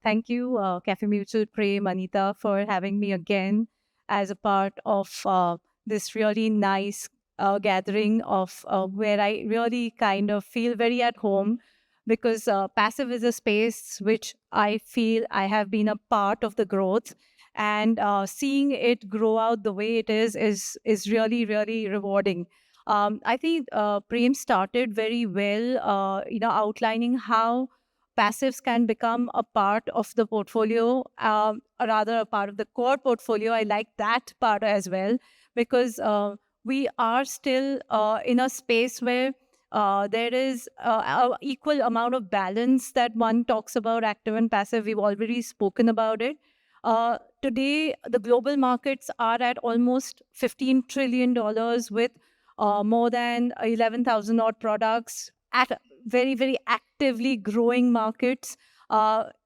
Thank you, Cafemutual Prem, Anita, for having me again as a part of this really nice gathering of where I really kind of feel very at home because passive is a space which I feel I have been a part of the growth, and seeing it grow out the way it is really really rewarding. I think Prem started very well, outlining how passives can become a part of the portfolio, or rather a part of the core portfolio. I like that part as well because we are still in a space where there is a equal amount of balance that one talks about active and passive. We've already spoken about it. Today, the global markets are at almost $15 trillion with more than 11,000 odd products at very, very actively growing markets.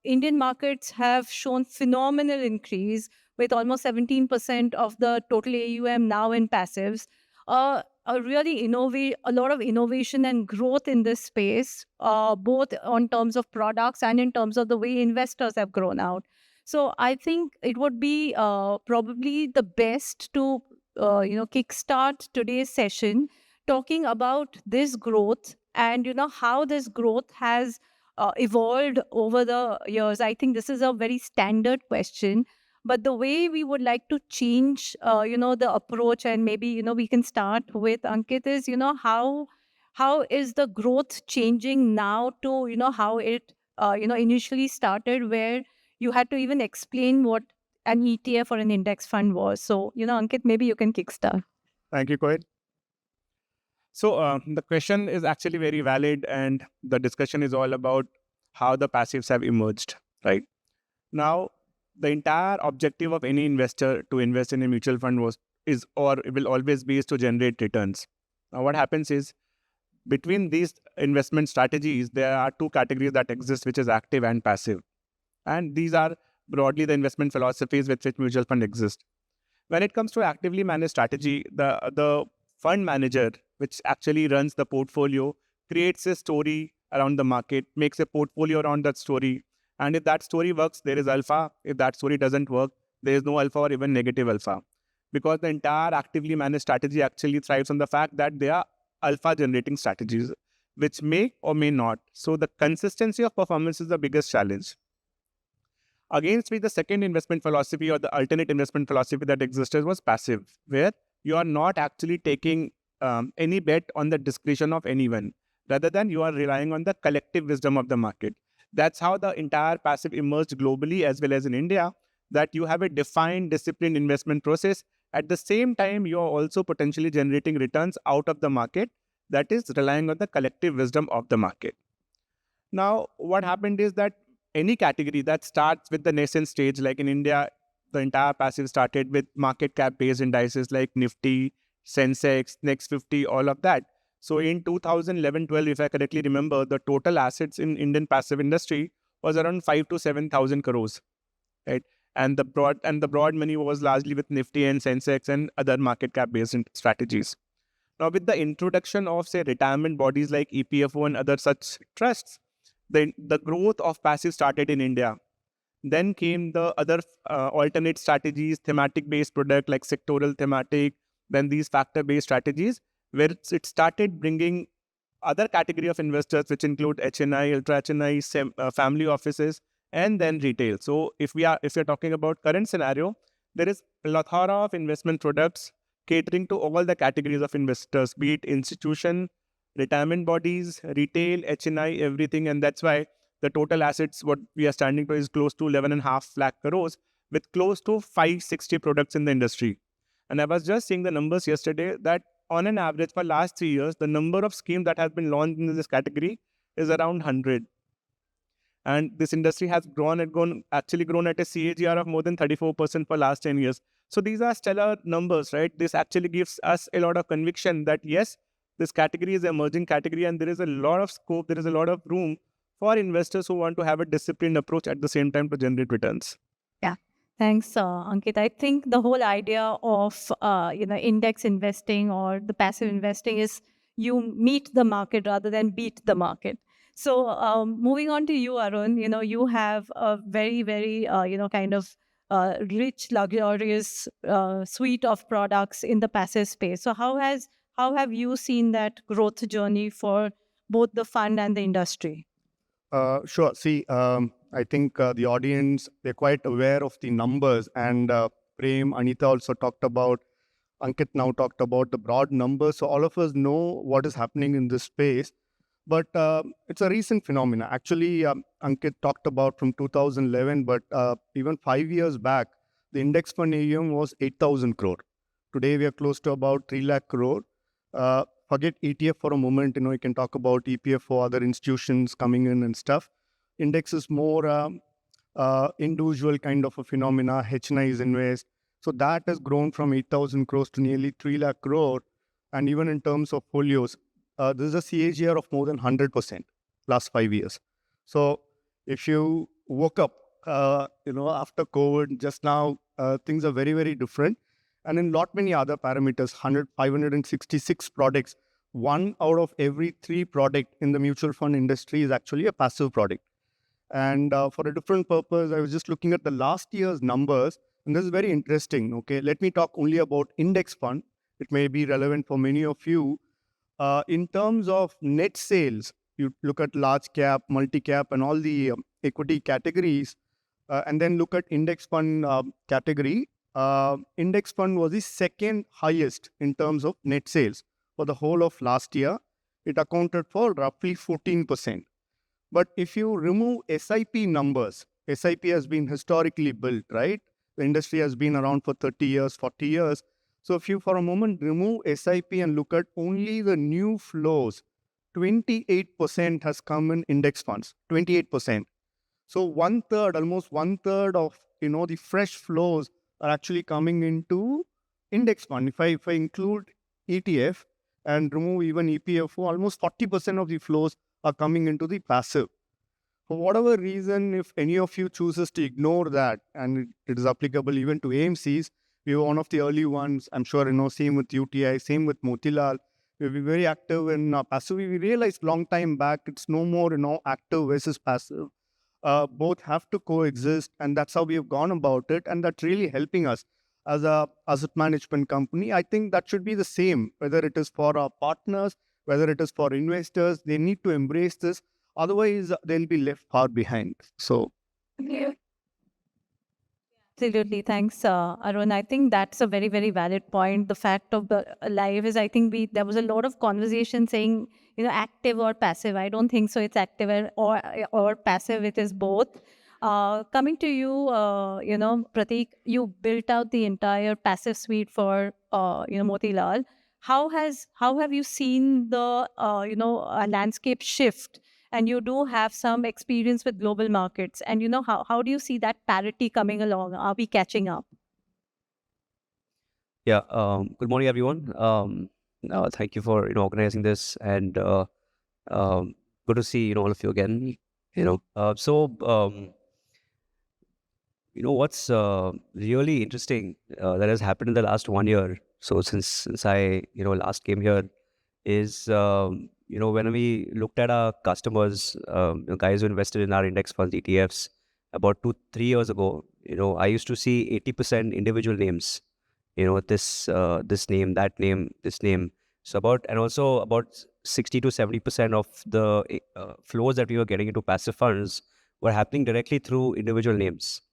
Indian markets have shown phenomenal increase with almost 17% of the total AUM now in passives. A lot of innovation and growth in this space, both on terms of products and in terms of the way investors have grown out. So I think it would be probably the best to kickstart today's session talking about this growth and how this growth has evolved over the years. I think this is a very standard question, but the way we would like to change the approach, and maybe we can start with Ankit, is how is the growth changing now to how it initially started, where you had to even explain what an ETF or an index fund was. So Ankit, maybe you can kickstart. Thank you, Koel. So the question is actually very valid, and the discussion is all about how the passives have emerged, right? Now, the entire objective of any investor to invest in a mutual fund will always be is to generate returns. Now, what happens is between these investment strategies, there are two categories that exist, which is active and passive. And these are broadly the investment philosophies with which mutual fund exist. When it comes to actively managed strategy, the fund manager, which actually runs the portfolio, creates a story around the market, makes a portfolio around that story. And if that story works, there is alpha. If that story doesn't work, there is no alpha or even negative alpha. Because the entire actively managed strategy actually thrives on the fact that they are alpha generating strategies, which may or may not. So the consistency of performance is the biggest challenge. Against which the second investment philosophy or the alternate investment philosophy that existed was passive, where you are not actually taking any bet on the discretion of anyone, rather than you are relying on the collective wisdom of the market. That's how the entire passive emerged globally as well as in India, that you have a defined, disciplined investment process. At the same time, you are also potentially generating returns out of the market that is relying on the collective wisdom of the market. Now, what happened is that any category that starts with the nascent stage, like in India, the entire passive started with market cap based indices like Nifty, Sensex, Next 50, all of that. So in 2011-12, if I correctly remember, the total assets in Indian passive industry was around 5 to 7,000 crores, right? And the broad money was largely with Nifty and Sensex and other market cap based strategies. Now, with the introduction of, say, retirement bodies like EPFO and other such trusts, the growth of passive started in India. Then came the other alternate strategies, thematic-based product like sectoral thematic, then these factor-based strategies, where it started bringing other category of investors, which include HNI, ultra HNI, family offices, and then retail. So if you're talking about current scenario, there is a plethora of investment products catering to all the categories of investors, be it institution, retirement bodies, retail, HNI, everything. And that's why the total assets, what we are standing to, is close to 11.5 lakh crores with close to 560 products in the industry. And I was just seeing the numbers yesterday that on an average for last 3 years, the number of schemes that has been launched in this category is around 100. And this industry has grown at a CAGR of more than 34% for last 10 years. So these are stellar numbers, right? This actually gives us a lot of conviction that yes, this category is an emerging category and there is a lot of scope, there is a lot of room for investors who want to have a disciplined approach at the same time to generate returns. Yeah. Thanks, Ankit. I think the whole idea of index investing or the passive investing is you meet the market rather than beat the market. So moving on to you, Arun, you have a very, very, kind of rich, luxurious suite of products in the passive space. So how have you seen that growth journey for both the fund and the industry? Sure. See, I think the audience, they're quite aware of the numbers. And Prem, Anita also talked about, Ankit now talked about the broad numbers. So all of us know what is happening in this space. But it's a recent phenomenon. Actually, Ankit talked about from 2011, but even 5 years back, the index fund AUM was 8,000 crore. Today, we are close to about 3 lakh crore. Forget ETF for a moment. You can talk about EPF for other institutions coming in and stuff. Index is more individual kind of a phenomena. HNIs invest. So that has grown from 8,000 crores to nearly 3 lakh crore. And even in terms of folios, this is a CAGR of more than 100% last 5 years. So if you woke up, after COVID, just now, things are very, very different. And in lot many other parameters, 566 products, 1 out of every 3 product in the mutual fund industry is actually a passive product. And for a different purpose, I was just looking at the last year's numbers, and this is very interesting. Okay, let me talk only about index fund. It may be relevant for many of you. In terms of net sales, you look at large cap, multi-cap, and all the equity categories, and then look at index fund category. Index fund was the second highest in terms of net sales for the whole of last year. It accounted for roughly 14%. But if you remove SIP numbers, SIP has been historically built, right? The industry has been around for 30 years, 40 years. So if you for a moment remove SIP and look at only the new flows, 28% has come in index funds, 28%. So almost one third of the fresh flows are actually coming into index fund. If I include ETF and remove even EPFO, almost 40% of the flows are coming into the passive. For whatever reason, if any of you chooses to ignore that, and it is applicable even to AMCs, we were one of the early ones. I'm sure, same with UTI, same with Motilal. We'll be very active in passive. We realized long time back, it's no more, active versus passive. Both have to coexist, and that's how we have gone about it, and that's really helping us as a asset management company. I think that should be the same, whether it is for our partners, whether it is for investors. They need to embrace this, otherwise they'll be left far behind. So Absolutely. Thanks, Arun. I think that's a very, very valid point. The fact of the live is, I think there was a lot of conversation saying, active or passive. I don't think so. It's active or passive. It is both. Coming to you, Pratik, you built out the entire passive suite for, Motilal. How have you seen the, landscape shift? And you do have some experience with global markets. And how do you see that parity coming along? Are we catching up? Yeah. Good morning, everyone. Thank you for organizing this, and good to see all of you again. What's really interesting that has happened in the last 1 year. So since I last came here is when we looked at our customers, guys who invested in our index funds, ETFs, about 2-3 years ago, I used to see 80% individual names, this name, that name, this name. So also about 60 to 70% of the flows that we were getting into passive funds were happening directly through individual names.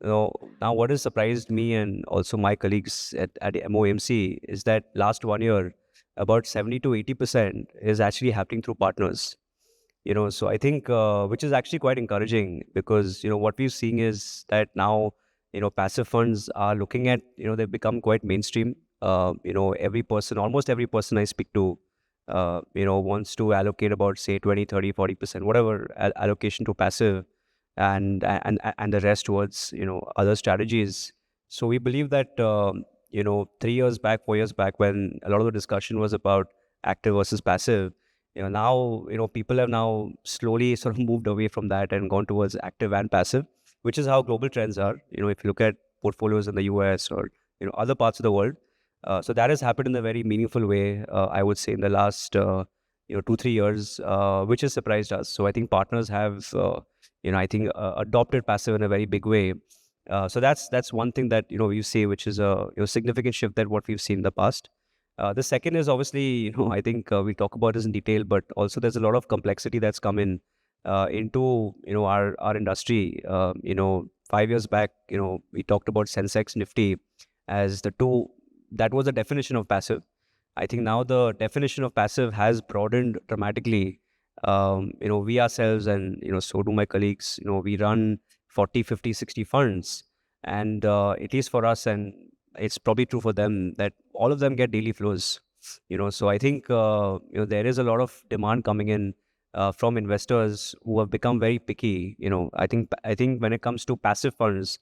Now what has surprised me and also my colleagues at MOAMC is that last 1 year, about 70 to 80% is actually happening through partners. So I think, which is actually quite encouraging, because, what we're seeing is that now, passive funds are looking at, they've become quite mainstream. Almost every person I speak to, wants to allocate about, say, 20, 30, 40%, whatever allocation to passive, and the rest towards, other strategies. So we believe that, 3 years back, 4 years back, when a lot of the discussion was about active versus passive, now, people have now slowly sort of moved away from that and gone towards active and passive, which is how global trends are. If you look at portfolios in the US or, other parts of the world. So that has happened in a very meaningful way, I would say, in the last, 2-3 years, which has surprised us. So I think partners have adopted passive in a very big way. So that's one thing that you see, which is a significant shift that what we've seen in the past. The second is obviously, I think we talk about this in detail, but also there's a lot of complexity that's come in into our industry. 5 years back, we talked about Sensex, Nifty as the two. That was the definition of passive. I think now the definition of passive has broadened dramatically. We ourselves and so do my colleagues. We run 40, 50, 60 funds, and at least for us, and it's probably true for them, that all of them get daily flows. So I think there is a lot of demand coming in from investors who have become very picky. I think when it comes to passive funds,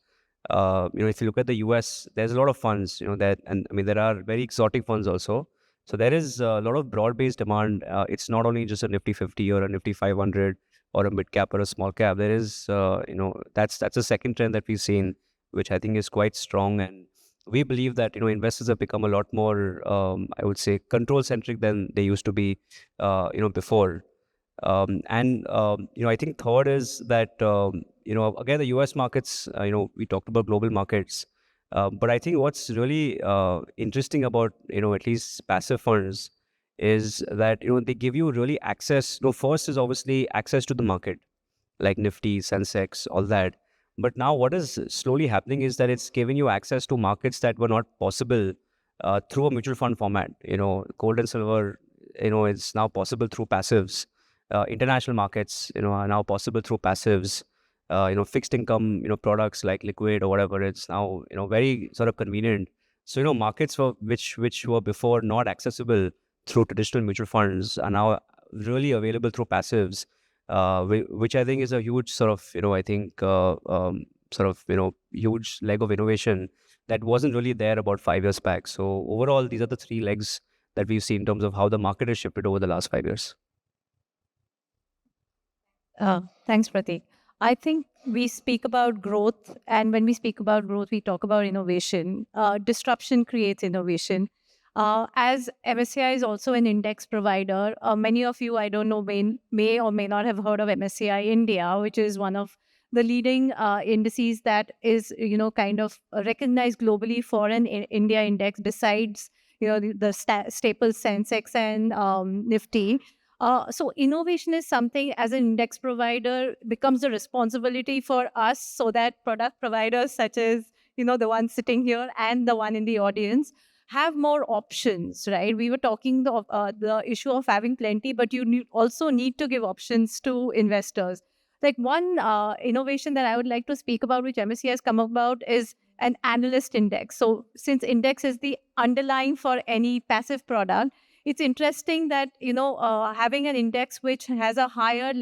if you look at the US, there's a lot of funds, that, and I mean there are very exotic funds also. So there is a lot of broad-based demand. It's not only just a Nifty 50 or a Nifty 500 or a mid cap or a small cap. There is, that's a second trend that we've seen, which I think is quite strong. And we believe that investors have become a lot more, I would say, control-centric than they used to be, before. I think third is that again the US markets. We talked about global markets. But I think what's really interesting about at least passive funds is that they give you really access. First is obviously access to the market, like Nifty, Sensex, all that. But now what is slowly happening is that it's giving you access to markets that were not possible through a mutual fund format. Gold and silver, it's now possible through passives. International markets, are now possible through passives. Fixed income, products like liquid or whatever, it's now, very sort of convenient. So, markets for which were before not accessible through traditional mutual funds are now really available through passives, which I think is a huge sort of, huge leg of innovation that wasn't really there about 5 years back. So overall, these are the three legs that we've seen in terms of how the market has shifted over the last 5 years. Thanks, Pratik. I think we speak about growth, and when we speak about growth, we talk about innovation. Disruption creates innovation. As MSCI is also an index provider, many of you, I don't know, may or may not have heard of MSCI India, which is one of the leading indices that is, kind of recognized globally for an India index besides, the staple Sensex and Nifty. So innovation is something as an index provider becomes a responsibility for us, so that product providers such as, the one sitting here and the one in the audience have more options, right? We were talking the issue of having plenty, but you also need to give options to investors. Like one innovation that I would like to speak about, which MSCI has come about, is an analyst index. So since index is the underlying for any passive product, it's interesting that, having an index which has a higher,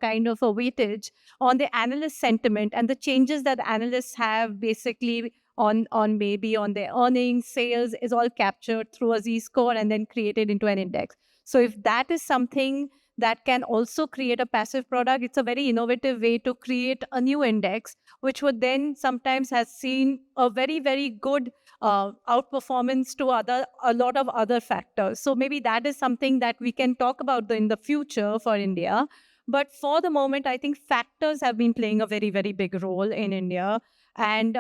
kind of a weightage on the analyst sentiment and the changes that analysts have basically on maybe on their earnings, sales, is all captured through a Z-score and then created into an index. So if that is something that can also create a passive product, it's a very innovative way to create a new index, which would then sometimes has seen a very, very good outperformance to a lot of other factors. So maybe that is something that we can talk about in the future for India. But for the moment, I think factors have been playing a very, very big role in India. And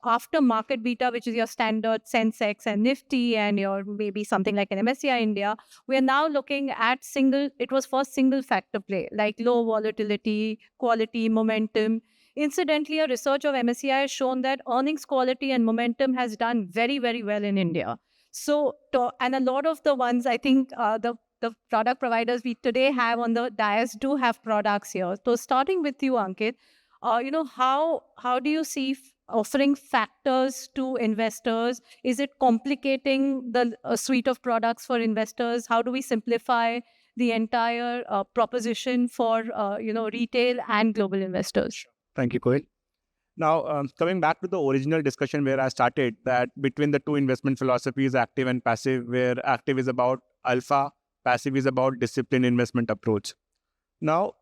after market beta, which is your standard Sensex and Nifty and your maybe something like an MSCI India, we are now looking at it was first single factor play, like low volatility, quality, momentum. Incidentally, a research of MSCI has shown that earnings quality and momentum has done very, very well in India. So, and a lot of the ones, I think the product providers we today have on the dais do have products here. So starting with you, Ankit, how do you see offering factors to investors? Is it complicating the suite of products for investors? How do we simplify the entire proposition for retail and global investors? Thank you, Koel. Now, coming back to the original discussion where I started, that between the two investment philosophies, active and passive, where active is about alpha, passive is about disciplined investment approach. Now,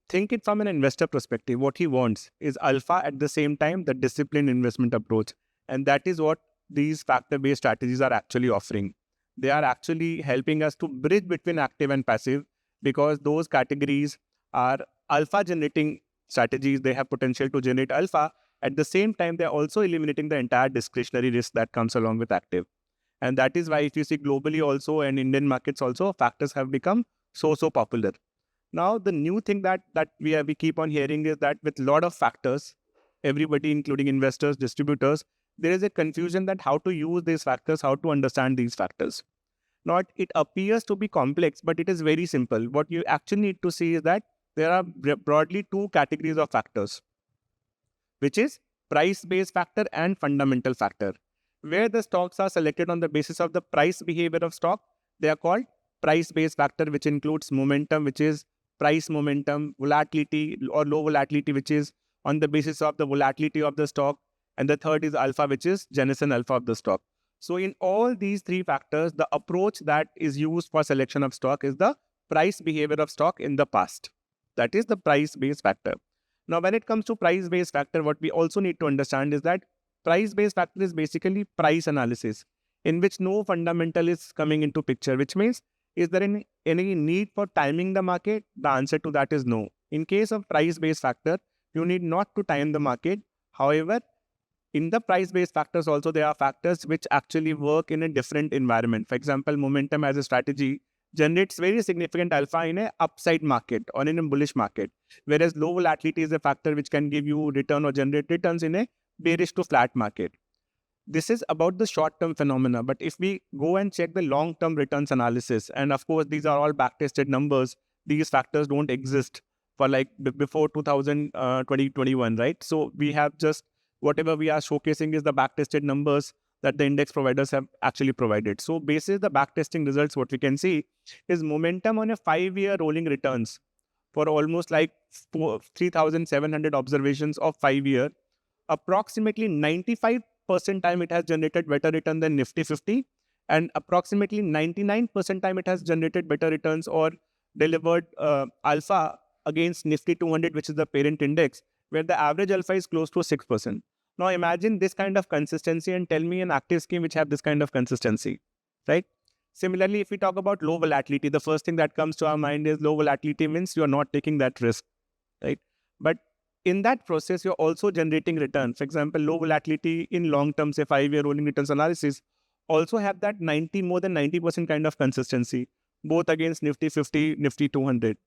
think it from an investor perspective, what he wants is alpha at the same time, the disciplined investment approach. And that is what these factor-based strategies are actually offering. They are actually helping us to bridge between active and passive because those categories are alpha generating strategies. They have potential to generate alpha. At the same time, they're also eliminating the entire discretionary risk that comes along with active. And that is why if you see globally also and Indian markets also, factors have become so popular. Now, the new thing that we keep on hearing is that with a lot of factors, everybody, including investors, distributors, there is a confusion that how to use these factors, how to understand these factors. Not it appears to be complex, but it is very simple. What you actually need to see is that there are broadly two categories of factors, which is price-based factor and fundamental factor. Where the stocks are selected on the basis of the price behavior of stock, they are called price-based factor, which includes momentum, which is price momentum, volatility or low volatility, which is on the basis of the volatility of the stock. And the third is alpha, which is genesis alpha of the stock. So in all these three factors, the approach that is used for selection of stock is the price behavior of stock in the past. That is the price-based factor. Now, when it comes to price-based factor, what we also need to understand is that price-based factor is basically price analysis in which no fundamental is coming into picture, which means, is there any need for timing the market? The answer to that is no. In case of price-based factor, you need not to time the market. However, in the price-based factors also, there are factors which actually work in a different environment. For example, momentum as a strategy generates very significant alpha in an upside market or in a bullish market, whereas low volatility is a factor which can give you return or generate returns in a bearish to flat market. This is about the short-term phenomena, but if we go and check the long-term returns analysis, and of course, these are all back-tested numbers, these factors don't exist for like before 2021, right? So we have just whatever we are showcasing is the back-tested numbers that the index providers have actually provided. So basis the back-testing results, what we can see is momentum on a 5-year rolling returns for almost like 3,700 observations of 5-year, approximately 95% time it has generated better return than Nifty 50, and approximately 99% time it has generated better returns or delivered alpha against Nifty 200, which is the parent index, where the average alpha is close to 6%. Now imagine this kind of consistency and tell me an active scheme which have this kind of consistency, right? Similarly, if we talk about low volatility, the first thing that comes to our mind is low volatility means you are not taking that risk, right? But in that process, you're also generating return. For example, low volatility in long term, say 5-year rolling returns analysis, also have that more than 90% kind of consistency, both against Nifty 50, Nifty 200.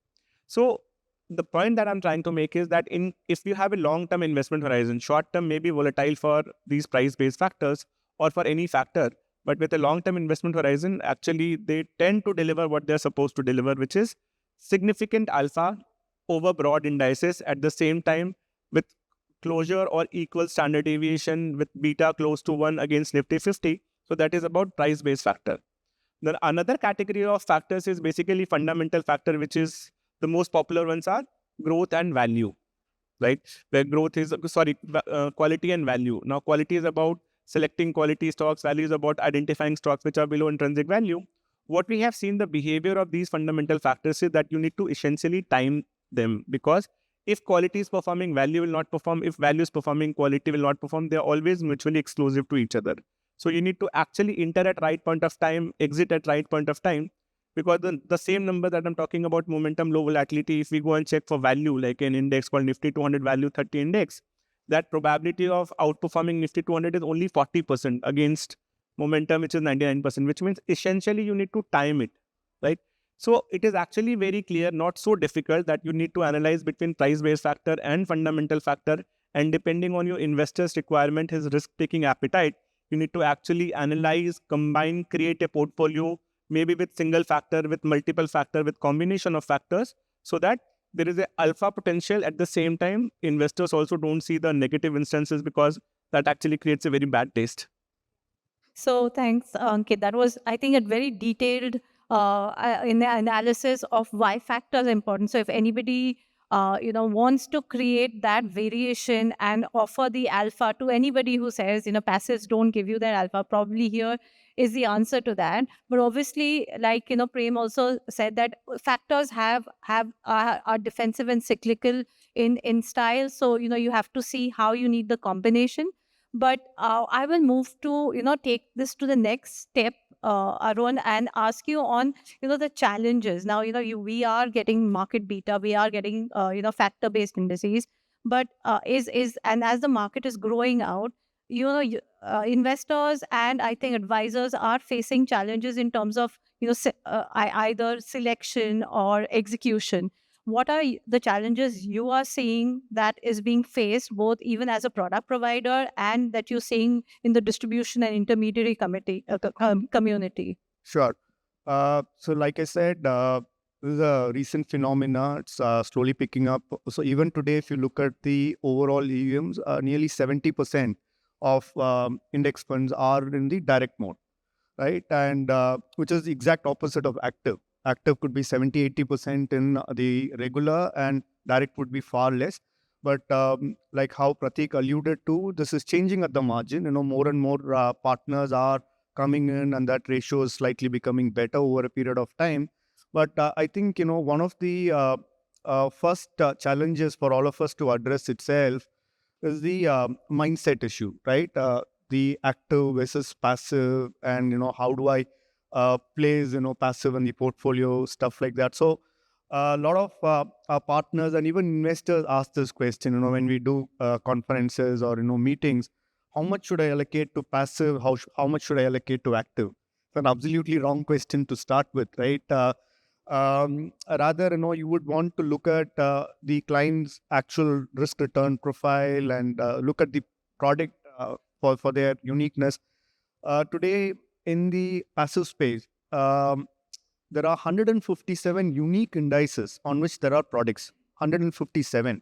So the point that I'm trying to make is that if you have a long-term investment horizon, short-term may be volatile for these price-based factors or for any factor, but with a long-term investment horizon, actually they tend to deliver what they're supposed to deliver, which is significant alpha over broad indices at the same time with closure or equal standard deviation with beta close to 1 against Nifty 50. So that is about price-based factor. Then another category of factors is basically fundamental factor, which is the most popular ones are growth and value, right? Where growth is, quality and value. Now, quality is about selecting quality stocks, value is about identifying stocks which are below intrinsic value. What we have seen the behavior of these fundamental factors is that you need to essentially time them, because if quality is performing, value will not perform. If value is performing, quality will not perform. They are always mutually exclusive to each other. So you need to actually enter at right point of time, exit at right point of time, because the same number that I'm talking about, momentum, low volatility, if we go and check for value, like an index called Nifty 200 Value 30 Index, that probability of outperforming Nifty 200 is only 40% against momentum, which is 99%, which means essentially you need to time it, right? So it is actually very clear, not so difficult, that you need to analyze between price-based factor and fundamental factor. And depending on your investor's requirement, his risk-taking appetite, you need to actually analyze, combine, create a portfolio, maybe with single factor, with multiple factor, with combination of factors, so that there is a alpha potential. At the same time, investors also don't see the negative instances, because that actually creates a very bad taste. So thanks, Ankit. That was, I think, a very detailed in the analysis of why factors are important. So if anybody wants to create that variation and offer the alpha to anybody who says, passives don't give you that alpha, probably here is the answer to that. But obviously, like, Prem also said that factors are defensive and cyclical in style. So, you have to see how you need the combination. But I will move to, take this to the next step Arun, and ask you on, the challenges. Now, we are getting market beta, we are getting, factor-based indices, but and as the market is growing out, investors and I think advisors are facing challenges in terms of, either selection or execution. What are the challenges you are seeing that is being faced both even as a product provider and that you're seeing in the distribution and intermediary community? Sure. So like I said, this is a recent phenomena. It's slowly picking up. So even today, if you look at the overall EVMs, nearly 70% of index funds are in the direct mode, right? And which is the exact opposite of active. Active could be 70, 80% in the regular, and direct would be far less. But like how Pratik alluded to, this is changing at the margin. More and more partners are coming in, and that ratio is slightly becoming better over a period of time. But I think, one of the first challenges for all of us to address itself is the mindset issue, right? The active versus passive, and how do I place passive in the portfolio, stuff like that. So a lot of our partners and even investors ask this question, when we do conferences or meetings: how much should I allocate to passive? How much should I allocate to active? It's an absolutely wrong question to start with, right? Rather, you would want to look at the client's actual risk return profile, and look at the product for their uniqueness. Today, in the passive space, there are 157 unique indices on which there are products. 157.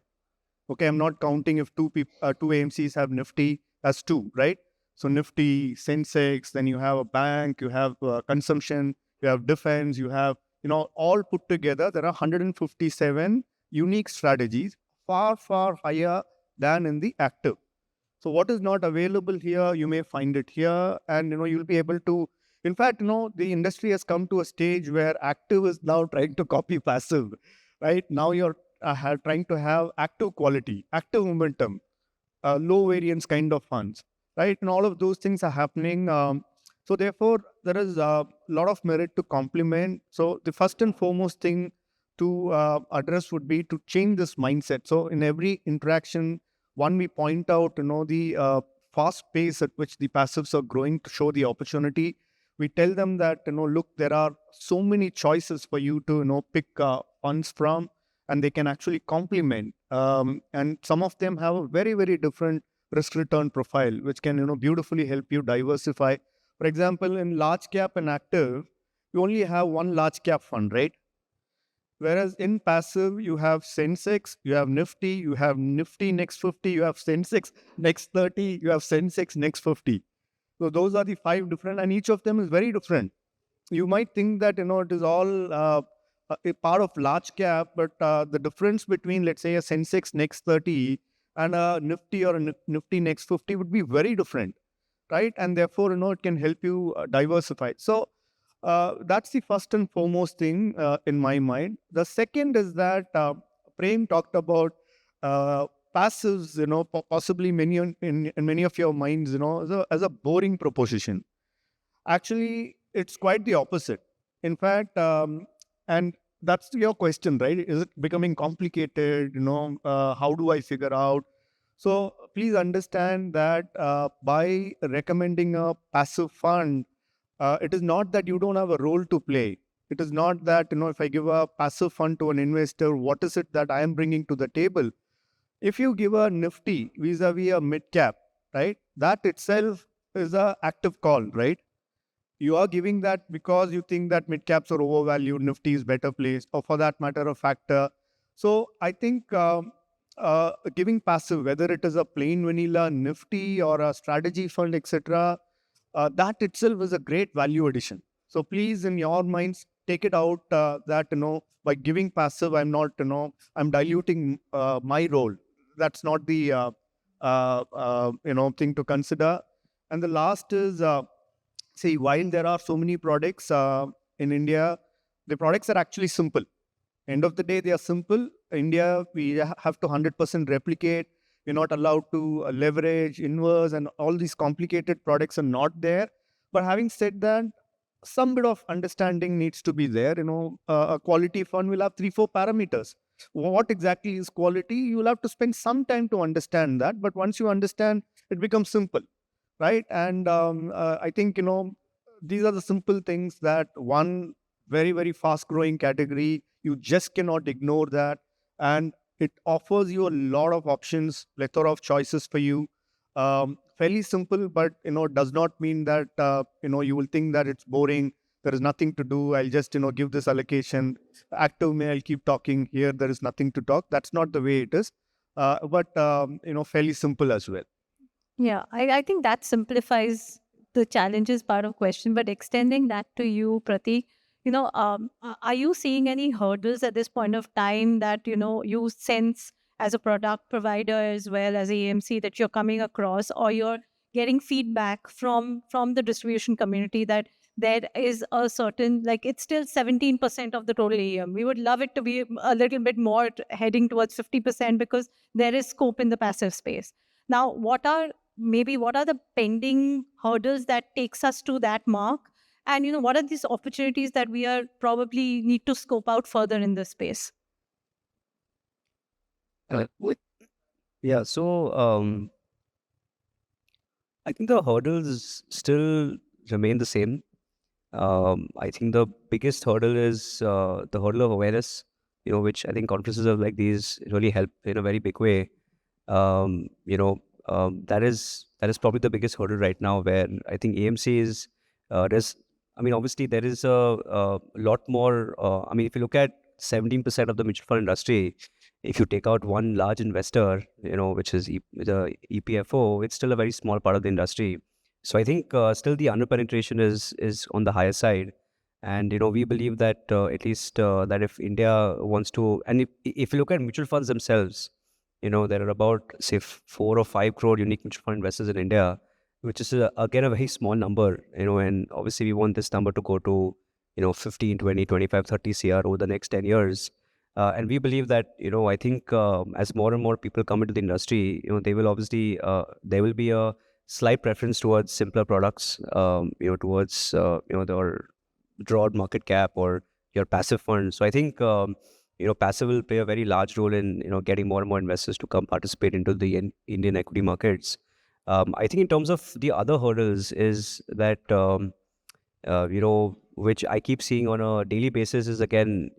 Okay, I'm not counting if two AMCs have Nifty, that's two, right? So Nifty, Sensex, then you have a bank, you have consumption, you have defense, you have, all put together, there are 157 unique strategies, far, far higher than in the active. So what is not available here, you may find it here, and you'll be able to. In fact, the industry has come to a stage where active is now trying to copy passive, right? Now you're trying to have active quality, active momentum, low variance kind of funds, right? And all of those things are happening. So therefore, there is a lot of merit to complement. So the first and foremost thing to address would be to change this mindset. So in every interaction, one, we point out, the fast pace at which the passives are growing to show the opportunity. We tell them that, look, there are so many choices for you to, pick funds from, and they can actually complement. And some of them have a very, very different risk return profile, which can, beautifully help you diversify. For example, in large cap and active, you only have one large cap fund, right? Whereas in passive, you have Sensex, you have Nifty, you have Nifty Next 50, you have Sensex Next 30, you have Sensex Next 50. So those are the 5 different, and each of them is very different. You might think that, it is all a part of large cap, but the difference between, let's say, a Sensex Next 30 and a Nifty or a Nifty Next 50 would be very different, right? And therefore, it can help you diversify. So that's the first and foremost thing in my mind. The second is that Prem talked about passives, possibly in many of your minds, as a boring proposition. Actually, it's quite the opposite. In fact, and that's your question, right? Is it becoming complicated? How do I figure out? So please understand that by recommending a passive fund, it is not that you don't have a role to play. It is not that, if I give a passive fund to an investor, what is it that I am bringing to the table? If you give a Nifty vis-a-vis a mid-cap, right, that itself is an active call, right? You are giving that because you think that mid-caps are overvalued, Nifty is better placed, or for that matter, a factor. So I think giving passive, whether it is a plain vanilla Nifty or a strategy fund, etc., that itself is a great value addition. So please, in your minds, take it out that, by giving passive, I'm not, I'm diluting my role. That's not the, thing to consider. And the last is, see, while there are so many products in India, the products are actually simple. End of the day, they are simple. India, we have to 100% replicate. We're not allowed to leverage, inverse, and all these complicated products are not there. But having said that, some bit of understanding needs to be there. A quality fund will have 3-4 parameters. What exactly is quality? You will have to spend some time to understand that. But once you understand, it becomes simple, right? And I think, these are the simple things that one very, very fast growing category, you just cannot ignore that. And it offers you a lot of options, plethora of choices for you. Fairly simple, but does not mean that you will think that it's boring. There is nothing to do. I'll just give this allocation. Active may I'll keep talking. Here there is nothing to talk. That's not the way it is. But fairly simple as well. Yeah, I think that simplifies the challenges part of question. But extending that to you, Pratik, are you seeing any hurdles at this point of time that you sense as a product provider as well as AMC that you're coming across, or you're getting feedback from the distribution community that there is a certain, like, it's still 17% of the total AUM. We would love it to be a little bit more heading towards 50% because there is scope in the passive space. Now, what are the pending hurdles that takes us to that mark? And what are these opportunities that we are probably need to scope out further in this space? Yeah, so I think the hurdles still remain the same. I think the biggest hurdle is the hurdle of awareness, which I think conferences of like these really help in a very big way. That is probably the biggest hurdle right now, where I think AMC is obviously there is a lot more. If you look at 17% of the mutual fund industry, if you take out one large investor, which is the EPFO, it's still a very small part of the industry. So I think still the underpenetration is on the higher side. And, we believe that at least that if India wants to, and if you look at mutual funds themselves, there are about, say, 4 or 5 crore unique mutual fund investors in India, which is, again, a very small number, and obviously we want this number to go to, 15, 20, 25, 30 CR over the next 10 years. And we believe that, I think as more and more people come into the industry, they will obviously, there will be a slight preference towards simpler products, towards, the broad market cap or your passive fund. So I think, passive will play a very large role in, getting more and more investors to come participate into the Indian equity markets. I think in terms of the other hurdles is that, which I keep seeing on a daily basis is, again,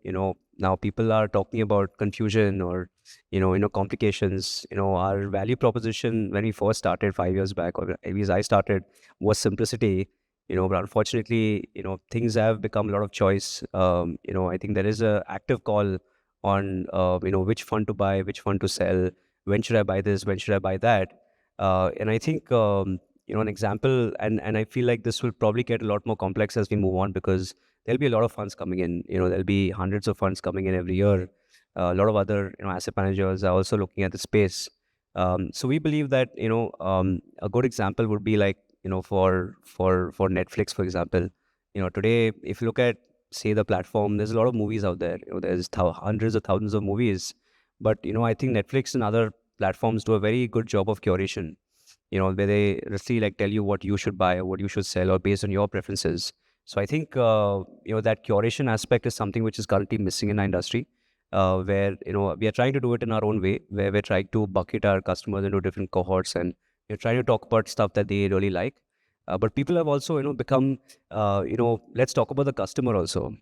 now people are talking about confusion or, complications. Our value proposition when we first started 5 years back, or at least I started, was simplicity. But unfortunately, things have become a lot of choice. I think there is a active call on, which fund to buy, which fund to sell, when should I buy this, when should I buy that. And I think, an example, and I feel like this will probably get a lot more complex as we move on, because there'll be a lot of funds coming in. There'll be hundreds of funds coming in every year. A lot of other, asset managers are also looking at the space. So we believe that, a good example would be like, for Netflix, for example. Today, if you look at, say, the platform, there's a lot of movies out there. There's hundreds of thousands of movies. But, I think Netflix and other platforms do a very good job of curation, where they really like tell you what you should buy or what you should sell or based on your preferences. So I think, that curation aspect is something which is currently missing in our industry, where, we are trying to do it in our own way, where we're trying to bucket our customers into different cohorts and we're trying to talk about stuff that they really like. But people have also, become, let's talk about the customer also.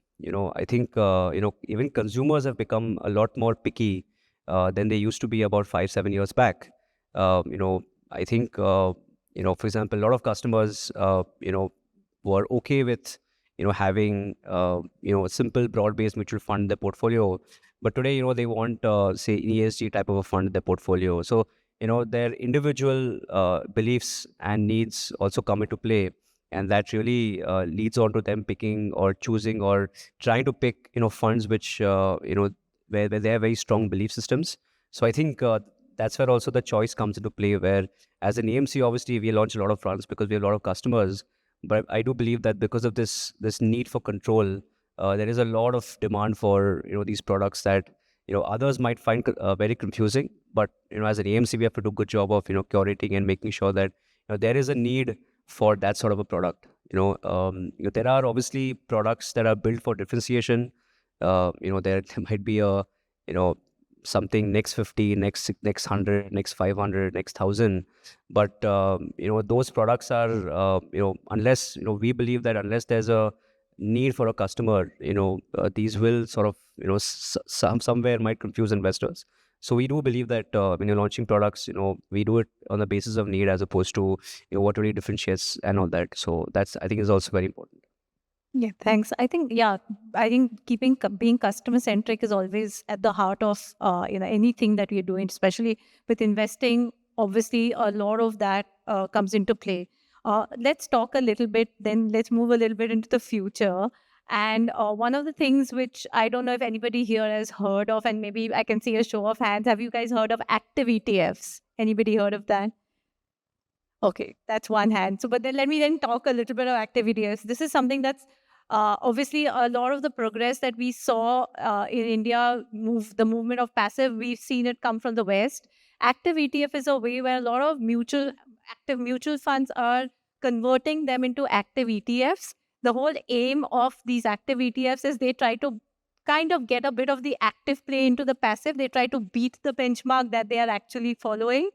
I think, even consumers have become a lot more picky than they used to be about 5-7 years back. I think, for example, a lot of customers, were okay with, having, a simple broad-based mutual fund in their portfolio. But today, they want, say, ESG type of a fund in their portfolio. So, their individual beliefs and needs also come into play. And that really leads on to them picking or choosing or trying to pick, funds which, where they have very strong belief systems. So I think that's where also the choice comes into play, where as an AMC, obviously, we launch a lot of funds because we have a lot of customers. But I do believe that because of this need for control, there is a lot of demand for, these products that, others might find very confusing. But, as an AMC, we have to do a good job of, curating and making sure that, there is a need for that sort of a product. There are obviously products that are built for differentiation. There might be a, something next 50, next 100, next 500, next 1,000. But, those products are, unless, we believe that unless there's a need for a customer, these will sort of, somewhere might confuse investors. So we do believe that when you're launching products, we do it on the basis of need as opposed to, what really differentiates and all that. So that's, I think, is also very important. Yeah, thanks. I think being customer centric is always at the heart of anything that we're doing, especially with investing. Obviously, a lot of that comes into play. Let's talk a little bit, then let's move a little bit into the future. And one of the things which I don't know if anybody here has heard of, and maybe I can see a show of hands. Have you guys heard of active ETFs? Anybody heard of that? Okay, that's one hand. So, but then let me then talk a little bit of active ETFs. This is something that's obviously a lot of the progress that we saw in India, the movement of passive, we've seen it come from the West. Active ETF is a way where a lot of active mutual funds are converting them into active ETFs. The whole aim of these active ETFs is they try to kind of get a bit of the active play into the passive. They try to beat the benchmark that they are actually following.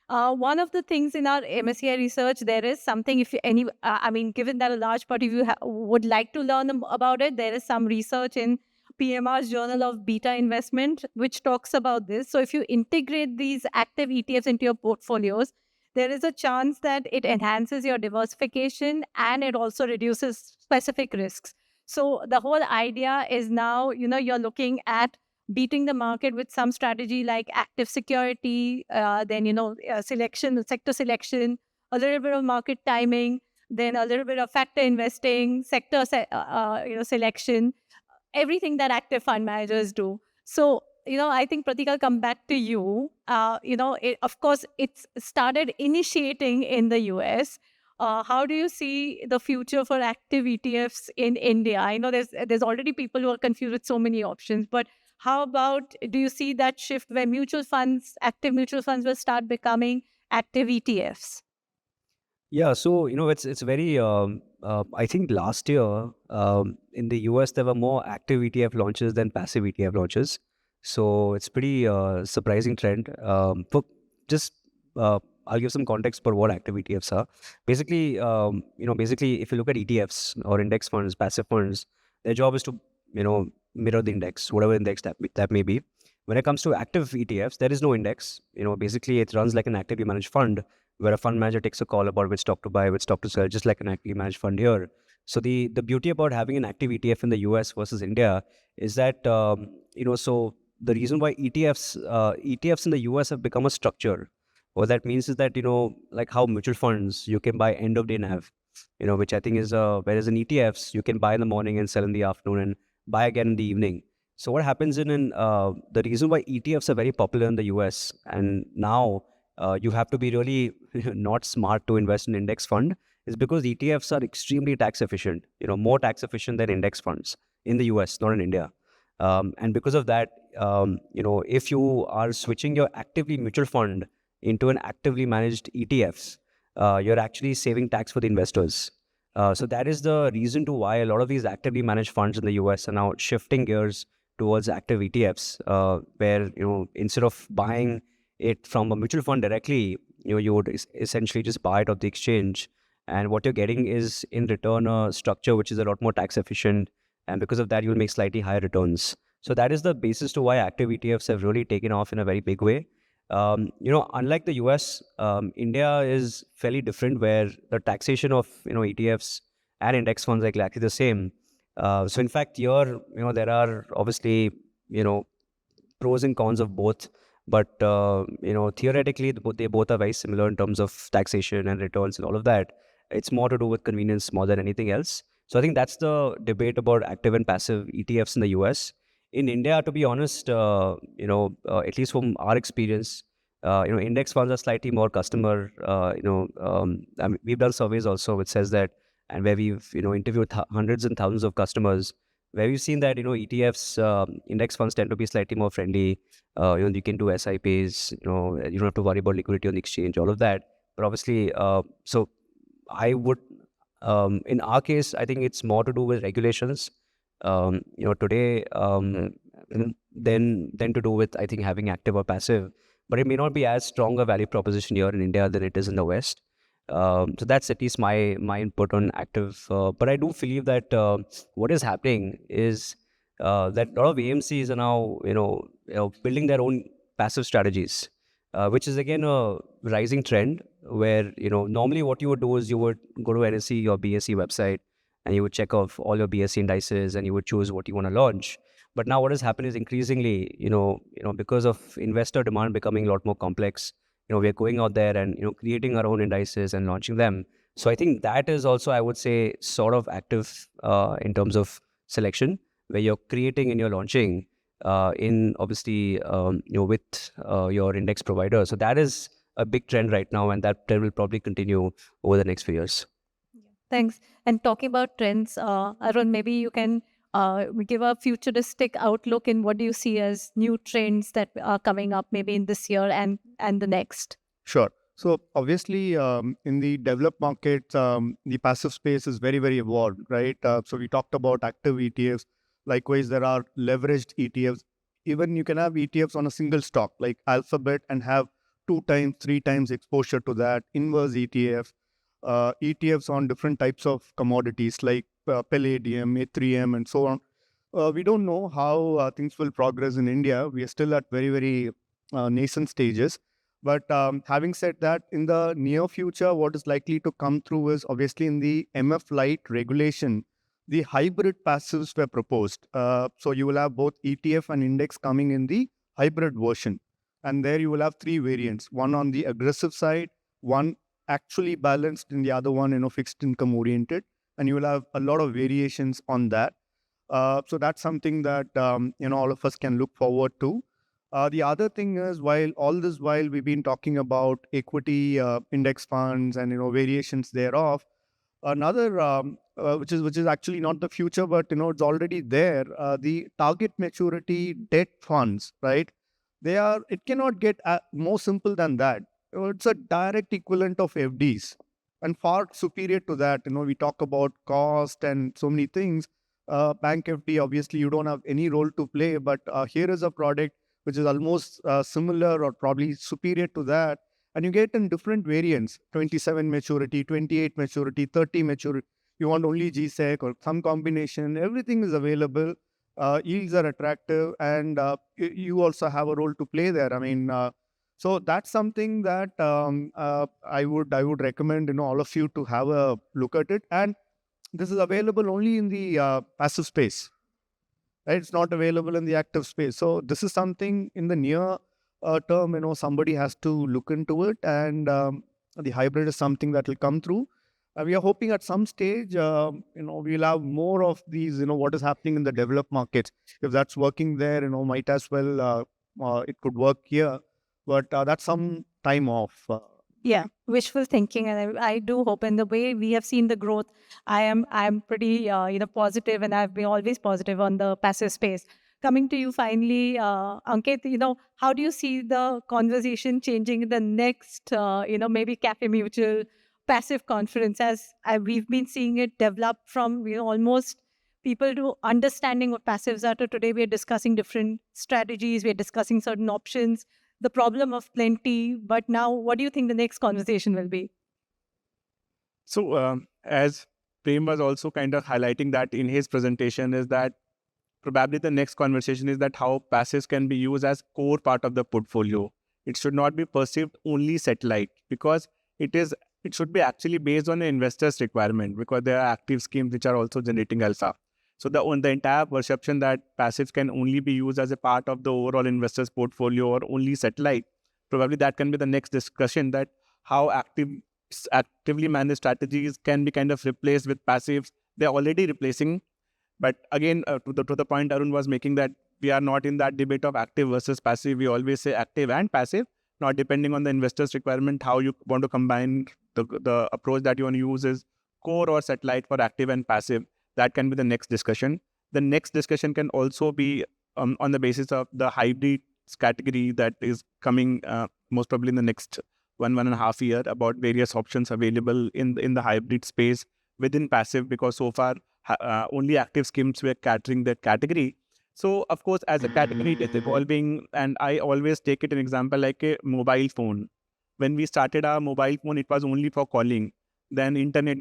One of the things in our MSCI research, there is something, if you, any, I mean, given that a large part of you would like to learn about it, there is some research in PMR's Journal of Beta Investment, which talks about this. So if you integrate these active ETFs into your portfolios, there is a chance that it enhances your diversification and it also reduces specific risks. So the whole idea is now, you're looking at beating the market with some strategy like active security, then, sector selection, a little bit of market timing, then a little bit of factor investing, selection, everything that active fund managers do. So, I think Pratik, I'll come back to you. Of course, it's started initiating in the US. How do you see the future for active ETFs in India? I know there's already people who are confused with so many options, but how about, do you see that shift where active mutual funds will start becoming active ETFs? Yeah, so it's very. I think last year in the US there were more active ETF launches than passive ETF launches. So it's pretty surprising trend. For just I'll give some context for what active ETFs are. Basically, basically if you look at ETFs or index funds, passive funds, their job is to mirror the index, whatever index that may be. When it comes to active ETFs, there is no index. Basically it runs like an actively managed fund, where a fund manager takes a call about which stock to buy, which stock to sell, just like an actively managed fund here. So the beauty about having an active ETF in the US versus India is that so the reason why ETFs in the US have become a structure, what that means is that like how mutual funds you can buy end of day NAV, which I think is whereas in ETFs you can buy in the morning and sell in the afternoon and buy again in the evening. So what happens in the reason why ETFs are very popular in the US, and now you have to be really not smart to invest in index fund, is because ETFs are extremely tax efficient, more tax efficient than index funds in the US, not in India. And because of that, if you are switching your actively mutual fund into an actively managed ETFs, you're actually saving tax for the investors. So that is the reason to why a lot of these actively managed funds in the US are now shifting gears towards active ETFs, where instead of buying it from a mutual fund directly, you would essentially just buy it off the exchange, and what you're getting is in return a structure which is a lot more tax efficient, and because of that you'll make slightly higher returns. So that is the basis to why active ETFs have really taken off in a very big way. Unlike the US, India is fairly different, where the taxation of ETFs and index funds are exactly the same. So in fact, here there are obviously pros and cons of both, but theoretically they both are very similar in terms of taxation and returns and all of that. It's more to do with convenience more than anything else. So I think that's the debate about active and passive ETFs in the US. In India, to be honest, at least from our experience, index funds are slightly more customer. I mean, we've done surveys also which says that, and where we've interviewed hundreds and thousands of customers, where we've seen that ETFs, index funds tend to be slightly more friendly. You can do SIPs. You don't have to worry about liquidity on the exchange, all of that. But obviously, so I would In our case, I think it's more to do with regulations. Today, than to do with, I think, having active or passive. But it may not be as strong a value proposition here in India than it is in the West. So that's at least my input on active. But I do believe that what is happening is that a lot of AMCs are now, building their own passive strategies, which is again a rising trend where, normally what you would do is you would go to NSE or BSE website and you would check off all your BSE indices and you would choose what you want to launch. But now what has happened is increasingly, because of investor demand becoming a lot more complex, we're going out there and, creating our own indices and launching them. So I think that is also, I would say, sort of active in terms of selection, where you're creating and you're launching in obviously, with your index provider. So that is a big trend right now, and that trend will probably continue over the next few years. Thanks. And talking about trends, Arun, maybe you can give a futuristic outlook in what do you see as new trends that are coming up maybe in this year and the next. Sure. So obviously, in the developed markets, the passive space is very, very evolved, right? So we talked about active ETFs. Likewise, there are leveraged ETFs. Even you can have ETFs on a single stock, like Alphabet, and have 2 times, 3 times exposure to that. Inverse ETF, ETFs on different types of commodities like palladium, A3M, and so on. We don't know how things will progress in India. We are still at very, very nascent stages. But having said that, in the near future, what is likely to come through is obviously in the MF Light regulation, the hybrid passives were proposed. So you will have both ETF and index coming in the hybrid version. And there you will have 3 variants, one on the aggressive side, one actually balanced, and the other one, fixed income oriented. And you will have a lot of variations on that. So that's something that, all of us can look forward to. The other thing is, while we've been talking about equity index funds and variations thereof, another which is actually not the future, but it's already there. The target maturity debt funds, right? It cannot get more simple than that. It's a direct equivalent of FDs, and far superior to that. We talk about cost and so many things. Bank FD, obviously, you don't have any role to play, but here is a product which is almost similar or probably superior to that. And you get in different variants, 27 maturity, 28 maturity, 30 maturity. You want only GSEC or some combination. Everything is available. Yields are attractive, and you also have a role to play there. I mean, so that's something that I would recommend all of you to have a look at it. And this is available only in the passive space. Right? It's not available in the active space. So this is something in the near term, somebody has to look into it, and the hybrid is something that will come through. We are hoping at some stage, we'll have more of these, what is happening in the developed markets. If that's working there, might as well, it could work here. But that's some time off. Yeah, wishful thinking, and I do hope. In the way we have seen the growth, I'm pretty positive, and I've been always positive on the passive space. Coming to you finally, Ankit, how do you see the conversation changing in the next, maybe Cafemutual passive conference, as we've been seeing it develop from almost people to understanding what passives are to today we're discussing different strategies, we're discussing certain options, the problem of plenty. But now, what do you think the next conversation will be? So, as Prem was also kind of highlighting that in his presentation, is that probably the next conversation is that how passives can be used as core part of the portfolio. It should not be perceived only satellite, because it should be actually based on the investor's requirement, because there are active schemes which are also generating alpha. So the entire perception that passives can only be used as a part of the overall investor's portfolio or only satellite, probably that can be the next discussion, that how actively managed strategies can be kind of replaced with passives. They're already replacing. But again, to the point Arun was making, that we are not in that debate of active versus passive. We always say active and passive, not depending on the investor's requirement, how you want to combine the approach that you want to use is core or satellite for active and passive. That can be the next discussion. The next discussion can also be on the basis of the hybrid category that is coming most probably in the next one and a half year, about various options available in the hybrid space, within passive, because so far only active schemes were catering that category. So of course, as a category, it is evolving, and I always take it an example like a mobile phone. When we started our mobile phone, it was only for calling. Then internet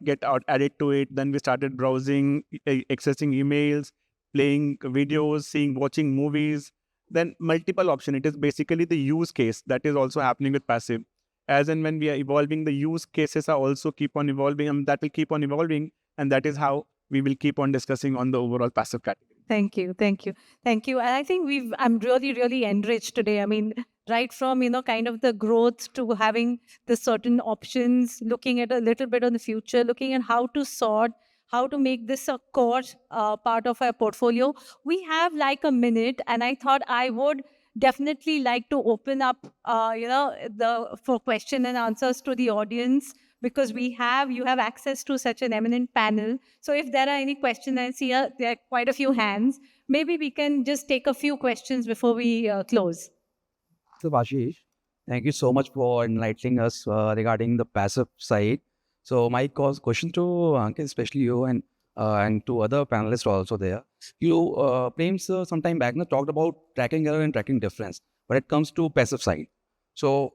get out added to it. Then we started browsing, accessing emails, playing videos, watching movies. Then multiple option. It is basically the use case that is also happening with passive. As and when we are evolving, the use cases are also keep on evolving, and that will keep on evolving, and that is how we will keep on discussing on the overall passive category. Thank you, thank you, thank you. And I think I'm really, really enriched today. I mean, right from kind of the growth to having the certain options, looking at a little bit on the future, looking at how to sort, how to make this a core part of our portfolio. We have like a minute, and I thought I would definitely like to open up, for question and answers to the audience, because you have access to such an eminent panel. So if there are any questions, I see there are quite a few hands. Maybe we can just take a few questions before we close. So, Ashish, thank you so much for enlightening us regarding the passive side. So, my question to Ankit, especially you and to other panelists also there. You, Prem, sometime back, talked about tracking error and tracking difference when it comes to passive side. So,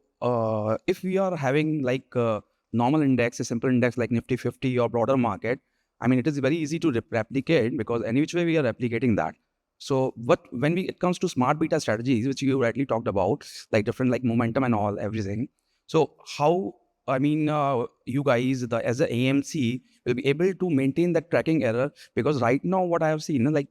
if we are having like normal index, a simple index like Nifty 50 or broader market, I mean, it is very easy to replicate because any which way we are replicating that. So, when it comes to smart beta strategies, which you rightly talked about, like different like momentum and all everything. So, how you guys as a AMC will be able to maintain that tracking error? Because right now, what I have seen, like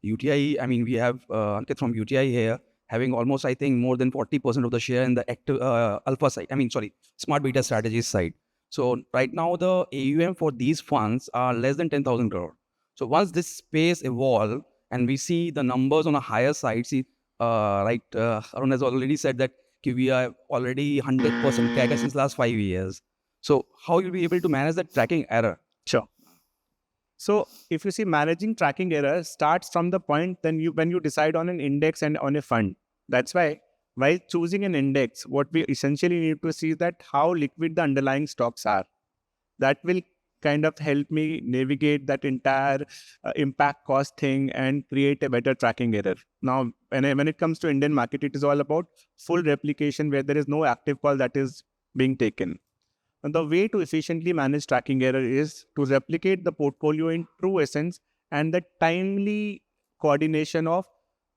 UTI, I mean, we have Ankit from UTI here having almost, I think, more than 40% of the share in the active alpha side. I mean, sorry, smart beta strategies side. So right now, the AUM for these funds are less than 10,000 crore. So once this space evolve and we see the numbers on a higher side, Arun has already said that we are already 100% CAGR since last 5 years. So how you'll be able to manage that tracking error? Sure. So if you see, managing tracking error starts from the point when you decide on an index and on a fund. That's why while choosing an index, what we essentially need to see is that how liquid the underlying stocks are. That will kind of help me navigate that entire impact cost thing and create a better tracking error. Now, when it comes to Indian market, it is all about full replication where there is no active call that is being taken. And the way to efficiently manage tracking error is to replicate the portfolio in true essence and the timely coordination of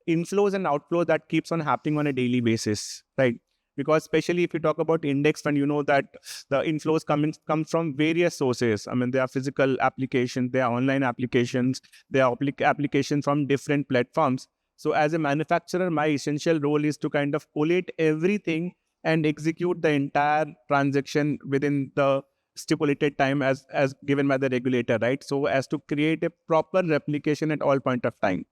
inflows and outflows that keeps on happening on a daily basis, right? Because especially if you talk about index fund, you know that the inflows come from various sources. I mean, there are physical applications, there are online applications, there are applications from different platforms. So as a manufacturer, my essential role is to kind of collate everything and execute the entire transaction within the stipulated time as given by the regulator, right? So as to create a proper replication at all point of time.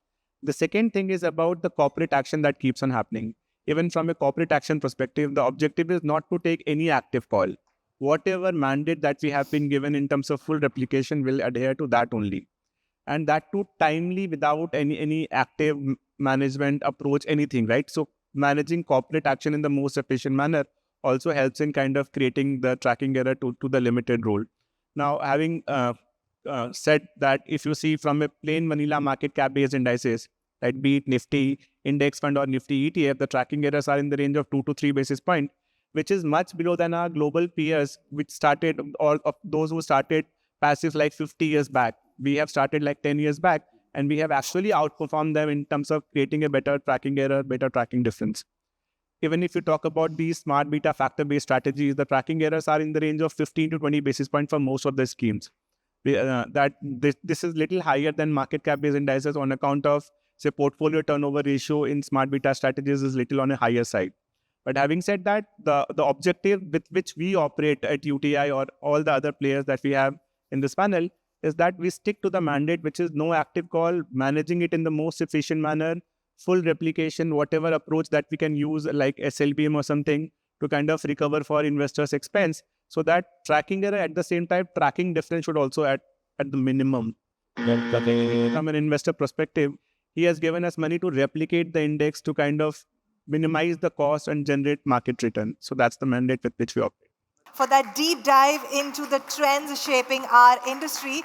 The second thing is about the corporate action that keeps on happening. Even from a corporate action perspective, the objective is not to take any active call. Whatever mandate that we have been given in terms of full replication will adhere to that only. And that too timely without any active management approach, anything, right? So managing corporate action in the most efficient manner also helps in kind of creating the tracking error to the limited role. Now, having said that, if you see from a plain vanilla market cap based indices, right, be it Nifty index fund or Nifty ETF, the tracking errors are in the range of 2 to 3 basis points, which is much below than our global peers, which started, or of those who started passive like 50 years back. We have started like 10 years back, and we have actually outperformed them in terms of creating a better tracking error, better tracking difference. Even if you talk about these smart beta factor-based strategies, the tracking errors are in the range of 15 to 20 basis points for most of the schemes. This is little higher than market cap-based indices on account of, say, portfolio turnover ratio in smart beta strategies is little on a higher side. But having said that, the objective with which we operate at UTI or all the other players that we have in this panel is that we stick to the mandate, which is no active call, managing it in the most efficient manner, full replication, whatever approach that we can use like SLBM or something to kind of recover for investors' expense. So that tracking error at the same time, tracking difference should also at the minimum. From an investor perspective, he has given us money to replicate the index to kind of minimize the cost and generate market return. So that's the mandate with which we operate. for that deep dive into the trends shaping our industry.